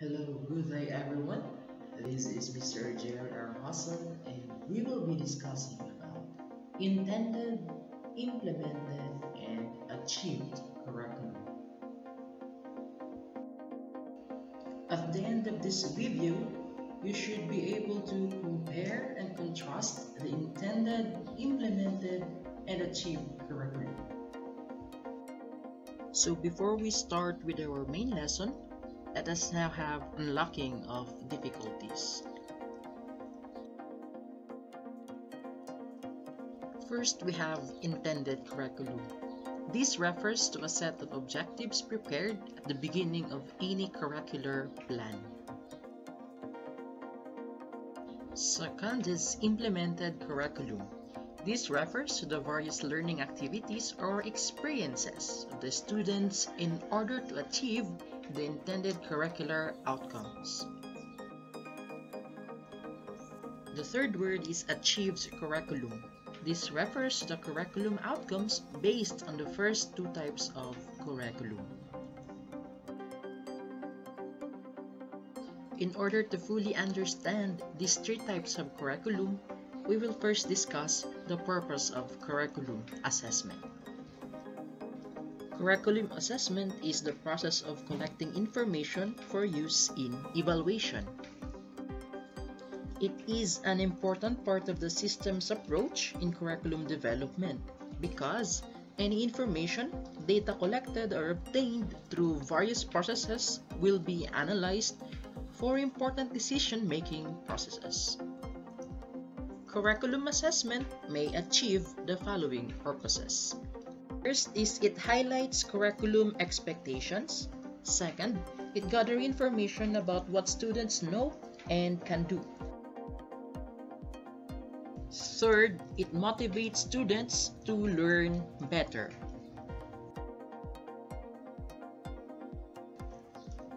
Hello, good day everyone. This is Mr. J.R. Hassan and we will be discussing about intended, implemented, and achieved curriculum. At the end of this video, you should be able to compare and contrast the intended, implemented, and achieved curriculum. So before we start with our main lesson, let us now have unlocking of difficulties. First, we have intended curriculum. This refers to a set of objectives prepared at the beginning of any curricular plan. Second is implemented curriculum. This refers to the various learning activities or experiences of the students in order to achieve the intended curricular outcomes. The third word is achieved curriculum. This refers to the curriculum outcomes based on the first two types of curriculum. In order to fully understand these three types of curriculum, we will first discuss the purpose of curriculum assessment. Curriculum assessment is the process of collecting information for use in evaluation. It is an important part of the system's approach in curriculum development because any information, data collected or obtained through various processes will be analyzed for important decision-making processes. Curriculum assessment may achieve the following purposes. First is it highlights curriculum expectations. Second, it gathers information about what students know and can do. Third, it motivates students to learn better.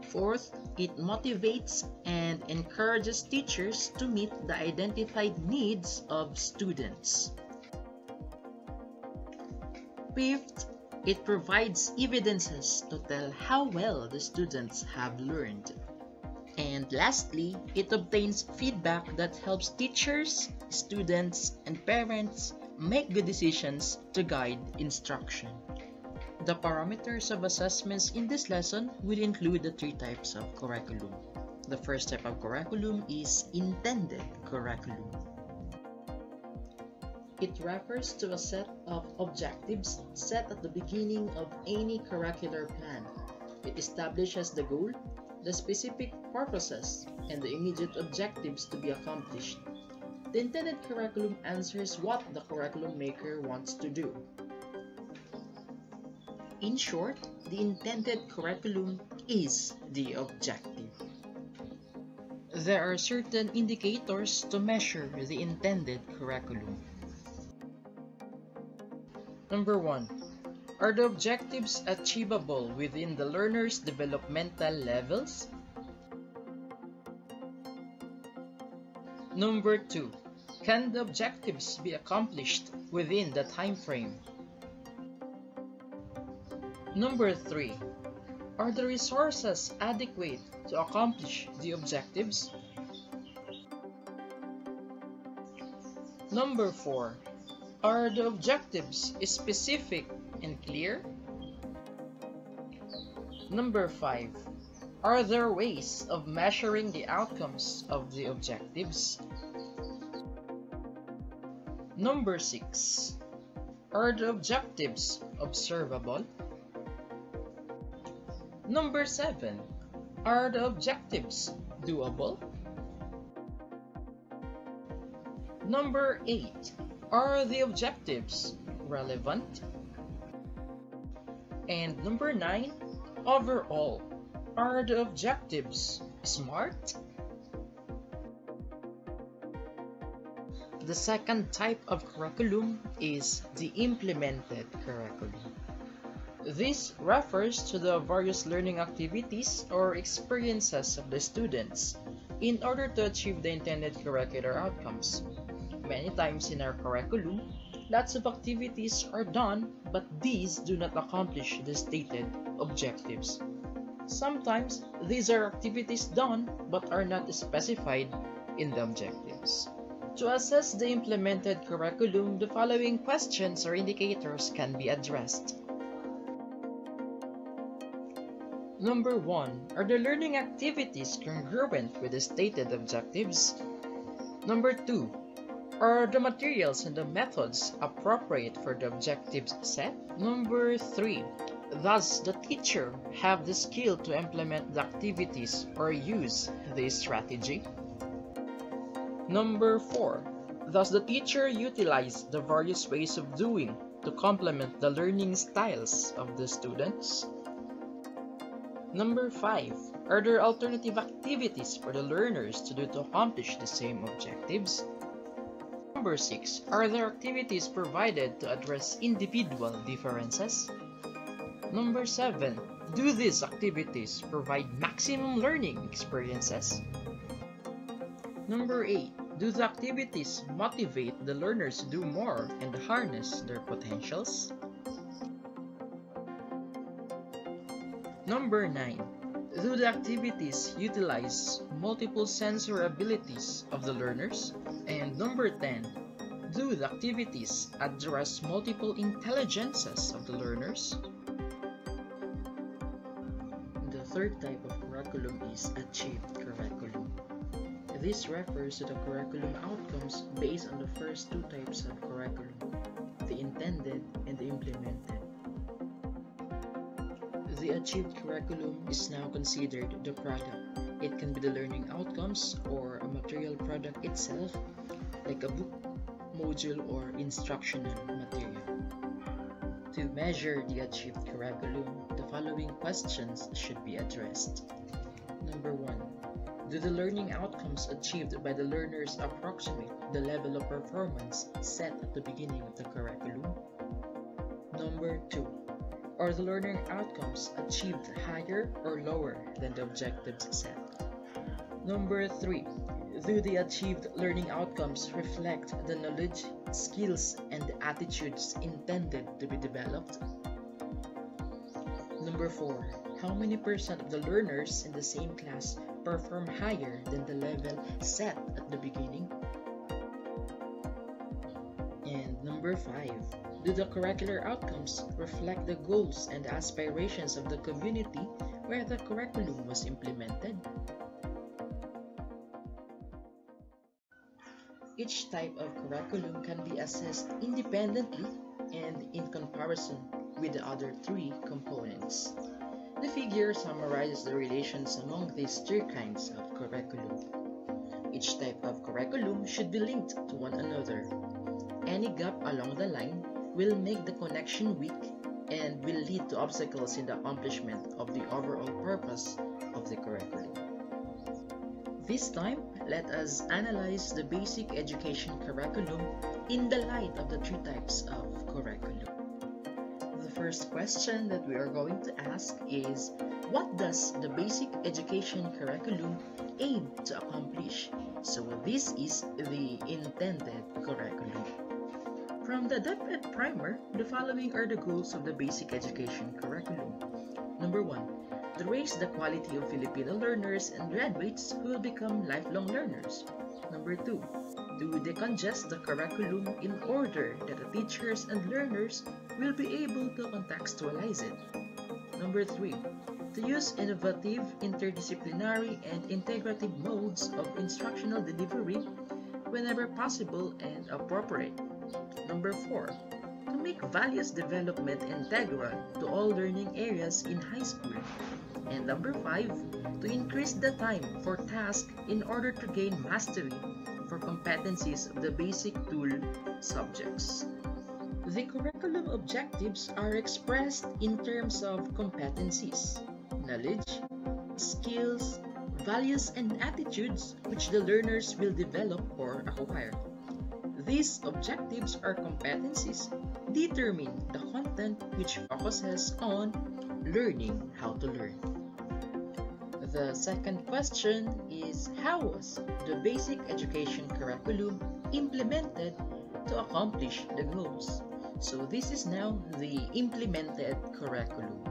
Fourth, it motivates and encourages teachers to meet the identified needs of students. Fifth, it provides evidences to tell how well the students have learned. And lastly, it obtains feedback that helps teachers, students, and parents make good decisions to guide instruction. The parameters of assessments in this lesson will include the three types of curriculum. The first type of curriculum is intended curriculum. It refers to a set of objectives set at the beginning of any curricular plan. It establishes the goal, the specific purposes, and the immediate objectives to be accomplished. The intended curriculum answers what the curriculum maker wants to do. In short, the intended curriculum is the objective. There are certain indicators to measure the intended curriculum. Number 1. Are the objectives achievable within the learner's developmental levels? Number 2. Can the objectives be accomplished within the time frame? Number 3. Are the resources adequate to accomplish the objectives? Number 4. Are the objectives specific and clear? Number 5. Are there ways of measuring the outcomes of the objectives? Number 6. Are the objectives observable? Number 7. Are the objectives doable? Number 8. Are the objectives relevant? And number 9. Overall, are the objectives smart? The second type of curriculum is the implemented curriculum. This refers to the various learning activities or experiences of the students in order to achieve the intended curricular outcomes. Many times in our curriculum, lots of activities are done, but these do not accomplish the stated objectives. Sometimes these are activities done but are not specified in the objectives. To assess the implemented curriculum, the following questions or indicators can be addressed. Number 1. Are the learning activities congruent with the stated objectives? Number 2. Are the materials and the methods appropriate for the objectives set? Number 3. Does the teacher have the skill to implement the activities or use the strategy? Number 4. Does the teacher utilize the various ways of doing to complement the learning styles of the students? Number 5. Are there alternative activities for the learners to do to accomplish the same objectives? Number 6. Are there activities provided to address individual differences? Number 7. Do these activities provide maximum learning experiences? Number 8. Do the activities motivate the learners to do more and harness their potentials? Number 9. Do the activities utilize multiple sensory abilities of the learners? And number 10. Do the activities address multiple intelligences of the learners? The third type of curriculum is achieved curriculum. This refers to the curriculum outcomes based on the first two types of curriculum, the intended and the implemented. The achieved curriculum is now considered the product. It can be the learning outcomes or a material product itself, like a book, module, or instructional material. To measure the achieved curriculum, the following questions should be addressed. Number 1. Do the learning outcomes achieved by the learners approximate the level of performance set at the beginning of the curriculum? Number 2. Are the learning outcomes achieved higher or lower than the objectives set? Number 3. Do the achieved learning outcomes reflect the knowledge, skills, and attitudes intended to be developed? Number 4. How many percent of the learners in the same class perform higher than the level set at the beginning? And number 5. Do the curricular outcomes reflect the goals and aspirations of the community where the curriculum was implemented? Each type of curriculum can be assessed independently and in comparison with the other three components. The figure summarizes the relations among these three kinds of curriculum. Each type of curriculum should be linked to one another. Any gap along the line will make the connection weak and will lead to obstacles in the accomplishment of the overall purpose of the curriculum. This time, let us analyze the basic education curriculum in the light of the three types of curriculum. The first question that we are going to ask is, what does the basic education curriculum aim to accomplish? So this is the intended curriculum. From the DepEd primer, the following are the goals of the basic education curriculum. Number 1. To raise the quality of Filipino learners and graduates who will become lifelong learners. Number 2. To decongest the curriculum in order that the teachers and learners will be able to contextualize it. Number 3. To use innovative, interdisciplinary, and integrative modes of instructional delivery whenever possible and appropriate. Number 4. To make values development integral to all learning areas in high school. And number 5. To increase the time for tasks in order to gain mastery for competencies of the basic tool subjects. The curriculum objectives are expressed in terms of competencies, knowledge, skills, values, and attitudes which the learners will develop or acquire. These objectives or competencies determine the content which focuses on learning how to learn. The second question is, how was the basic education curriculum implemented to accomplish the goals? So this is now the implemented curriculum.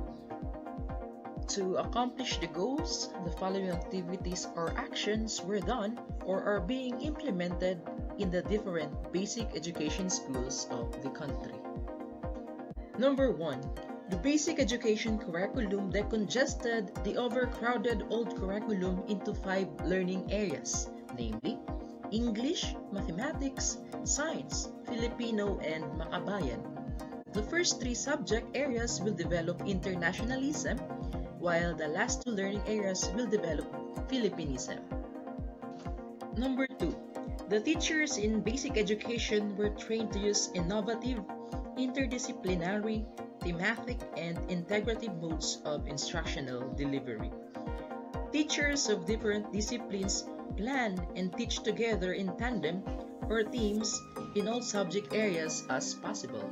To accomplish the goals, the following activities or actions were done or are being implemented in the different basic education schools of the country. Number 1. The basic education curriculum decongested the overcrowded old curriculum into 5 learning areas, namely English, Mathematics, Science, Filipino, and Makabayan. The first 3 subject areas will develop internationalism, while the last 2 learning areas will develop Philippinism. Number 2. The teachers in basic education were trained to use innovative, interdisciplinary, thematic, and integrative modes of instructional delivery. Teachers of different disciplines plan and teach together in tandem or teams in all subject areas as possible.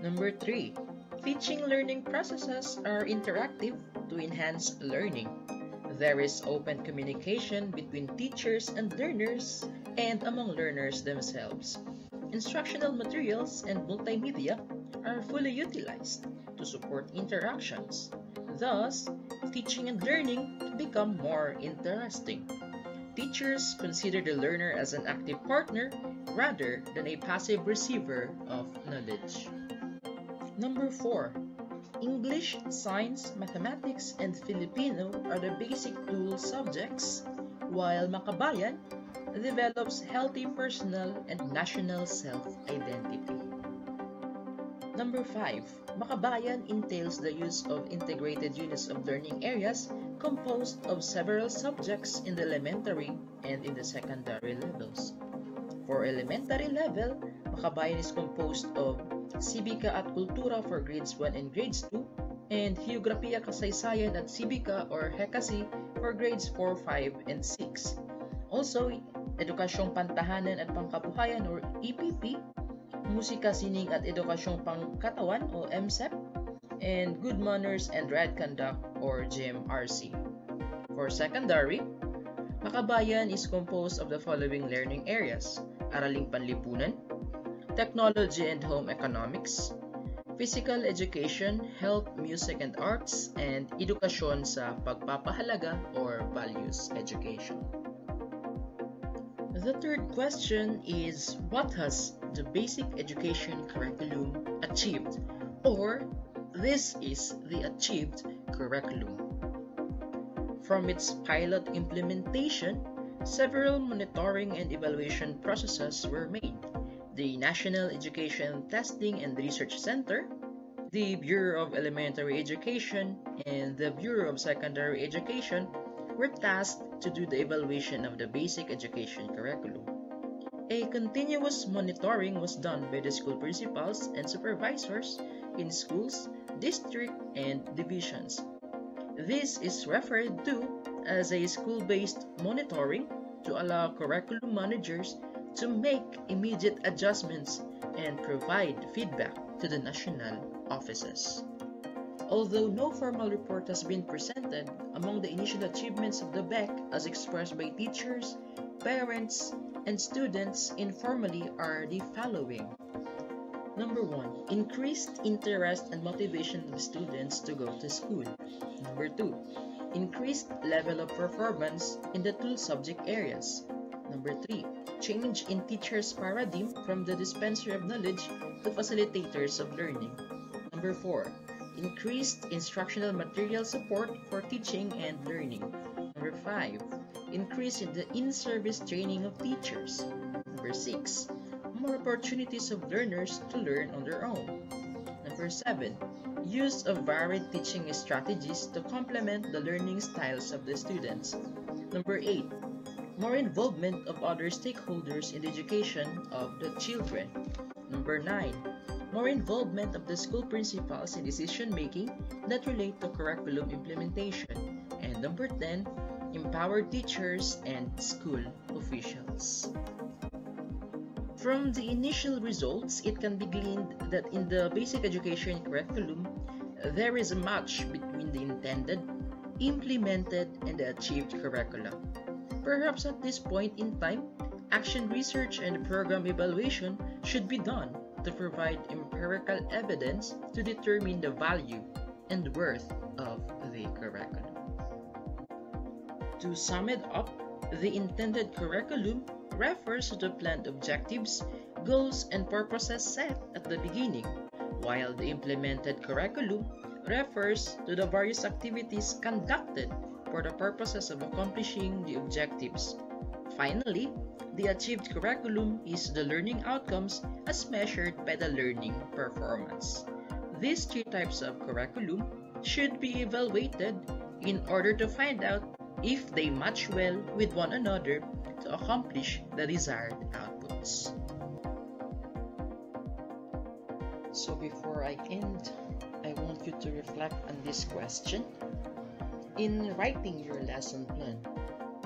Number 3. Teaching learning processes are interactive to enhance learning. There is open communication between teachers and learners and among learners themselves. Instructional materials and multimedia are fully utilized to support interactions. Thus, teaching and learning become more interesting. Teachers consider the learner as an active partner rather than a passive receiver of knowledge. Number 4. English, Science, Mathematics, and Filipino are the basic dual subjects, while Makabayan develops healthy personal and national self-identity. Number 5. Makabayan entails the use of integrated units of learning areas composed of several subjects in the elementary and in the secondary levels. For elementary level, Makabayan is composed of Sibika at Kultura for grades 1 and grades 2, and Heograpiya, Kasaysayan at Sibika or Hekasi for grades 4, 5, and 6. Also, Edukasyong Pantahanan at Pangkabuhayan or EPP, Musika, Sining at Edukasyong Pangkatawan o MSEP, and Good Manners and Right Conduct or GMRC. For secondary, Makabayan is composed of the following learning areas: Araling Panlipunan, Technology and Home Economics, Physical Education, Health, Music and Arts, and Edukasyon sa Pagpapahalaga or Values Education. The third question is, what has the basic education curriculum achieved? Or, this is the achieved curriculum. From its pilot implementation, several monitoring and evaluation processes were made. The National Education Testing and Research Center, the Bureau of Elementary Education, and the Bureau of Secondary Education were tasked to do the evaluation of the basic education curriculum. A continuous monitoring was done by the school principals and supervisors in schools, district, and divisions. This is referred to as a school-based monitoring to allow curriculum managers to make immediate adjustments and provide feedback to the national offices. Although no formal report has been presented, among the initial achievements of the BEC as expressed by teachers, parents, and students informally are the following. Number 1. Increased interest and motivation of students to go to school. Number 2. Increased level of performance in the 2 subject areas. Number 3. Change in teachers' paradigm from the dispenser of knowledge to facilitators of learning. Number 4. Increased instructional material support for teaching and learning. Number 5. Increase in the in-service training of teachers. Number 6. More opportunities of learners to learn on their own. Number 7. Use of varied teaching strategies to complement the learning styles of the students. Number 8. More involvement of other stakeholders in the education of the children. Number 9. More involvement of the school principals in decision-making that relate to curriculum implementation. And number 10. Empowered teachers and school officials. From the initial results, it can be gleaned that in the basic education curriculum, there is a match between the intended, implemented, and the achieved curriculum. Perhaps at this point in time, action research and program evaluation should be done to provide empirical evidence to determine the value and worth of the curriculum. To sum it up, the intended curriculum refers to the planned objectives, goals, and purposes set at the beginning, while the implemented curriculum refers to the various activities conducted for the purposes of accomplishing the objectives. Finally, the achieved curriculum is the learning outcomes as measured by the learning performance. These three types of curriculum should be evaluated in order to find out if they match well with one another to accomplish the desired outputs. So before I end, I want you to reflect on this question. In writing your lesson plan,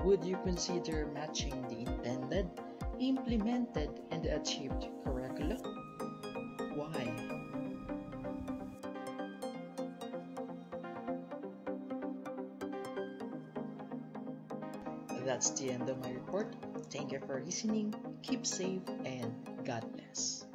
would you consider matching the intended, implemented, and achieved curricula? Why? That's the end of my report. Thank you for listening. Keep safe and God bless.